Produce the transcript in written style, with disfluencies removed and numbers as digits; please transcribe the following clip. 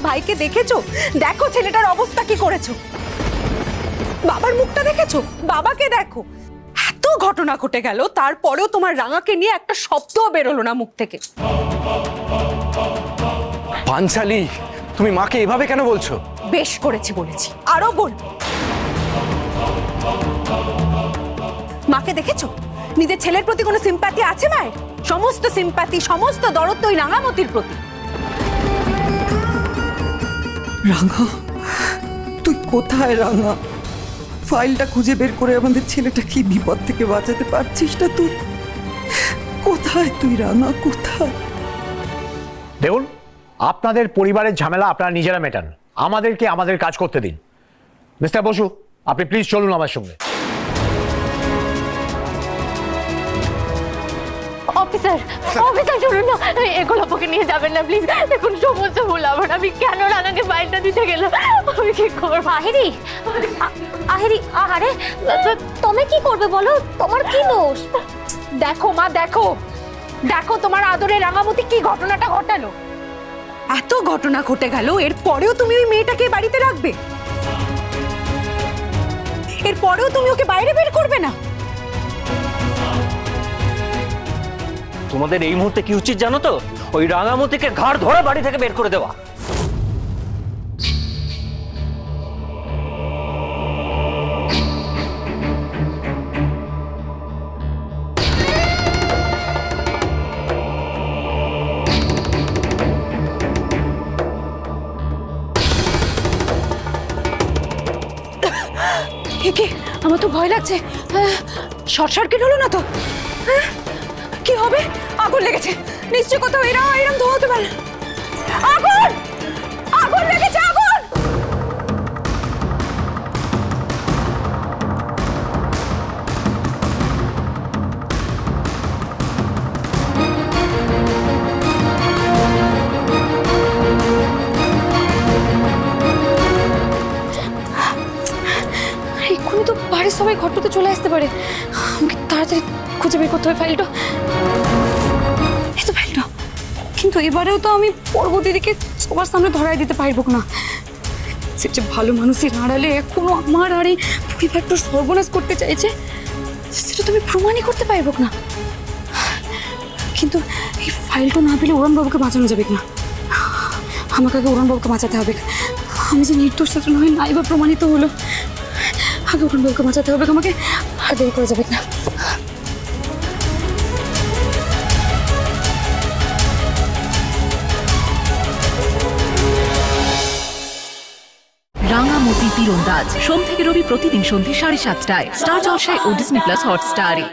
ভাইকে দেখেছো? দেখো ছেলেটার অবস্থা কি করেছো। বাবার মুখটা দেখেছো? বাবাকে দেখো। এত ঘটনা ঘটে গেল, তারপরেও তোমার রাঙাকে নিয়ে একটা শব্দও বেরোলো না মুখ থেকে। পাঞ্চালি, তুমি মাকে এভাবে কেন বলছো? বেশ করেছি বলেছি, আরো বলবো। মাকে দেখেছো? নিজের ছেলের প্রতি কোনো সিম্প্যাথি আছে মায়ের? সমস্ত সিম্প্যাথি, সমস্ত দরদ ওই রাঙামতির প্রতি। রাঙা, তুই কোথায় রাঙা? ফাইলটা খুঁজে বের করে আমাদের ছেলেটা কি বিপদ থেকে বাঁচাতে পারছিস না তুই? কোথায় তুই রাঙা, কোথায়? দেখুন, আপনাদের পরিবারের ঝামেলা আপনারা নিজেরা মেটান, আমাদেরকে আমাদের কাজ করতে দিন। মিস্টার বসু, আপনি প্লিজ চলুন আমার সঙ্গে। অফিসার, অফিসার চলুন না, একলাপকে নিয়ে যাবেন না প্লিজ। দেখুন সমস্ত ভুল আমার, আমি কেন রানাকে ফাইলটা দিতে গেলাম, আমি কি করবো? আহিরি, আহিরি, আরে তুমি কি করবে বলো? তোমার কি দোষ? দেখো মা, দেখো দেখো তোমার আদরের রাঙামতি কি ঘটনাটা ঘটালো। এত ঘটনা ঘটে গেল, এরপরেও তুমি ওই মেয়েটাকে বাড়িতে রাখবে? এরপরেও তুমি ওকে বাইরে বের করবে না? তোমাদের এই মুহূর্তে কি উচিত জানো তো? ওই রাঙামতিকে ঘাড় ধরে বাড়ি থেকে বের করে দেওয়া। কি, আমার তো ভয় লাগছে। শর্ট সার্কিট হলো না তো? কি হবে? আগুন লেগেছে নিশ্চয়, কোথাও এরম ধোয়া হতে পারে। আগুন, আগুন লেগেছে, আগুন! এক্ষুনি তো বাড়ির সবাই ঘরটাতে চলে আসতে পারে। আমাকে তাড়াতাড়ি খুঁজে বের করতে হবে ফাইলটা। এই তো ফাইলটা। কিন্তু এবারেও তো আমি পরবর্তীদিকে সবার সামনে ধরাই দিতে পারবো না। সেটা ভালো মানুষের আড়ালে এখনো আমার আর এই পরিবারটা সর্বনাশ করতে চাইছে, সেটা তো আমি প্রমাণই করতে পারবো না। কিন্তু এই ফাইলটা না পেলে উড়ানবাবুকে বাঁচানো যাবে না। আমাকে আগে উড়ানবাবুকে বাঁচাতে হবে। আমি যে নির্দোষ সেটা নয়, নাই বা প্রমাণিত হলো। আগে উড়ানবাবুকে বাঁচাতে হবে, আমাকে আর দেরি করা যাবে না। রাঙামতি তীরন্দাজ সোম থেকে রবি প্রতিদিন সন্ধ্যে 7:30টায় স্টার জলসায় ও ডিজনি প্লাস হটস্টারে।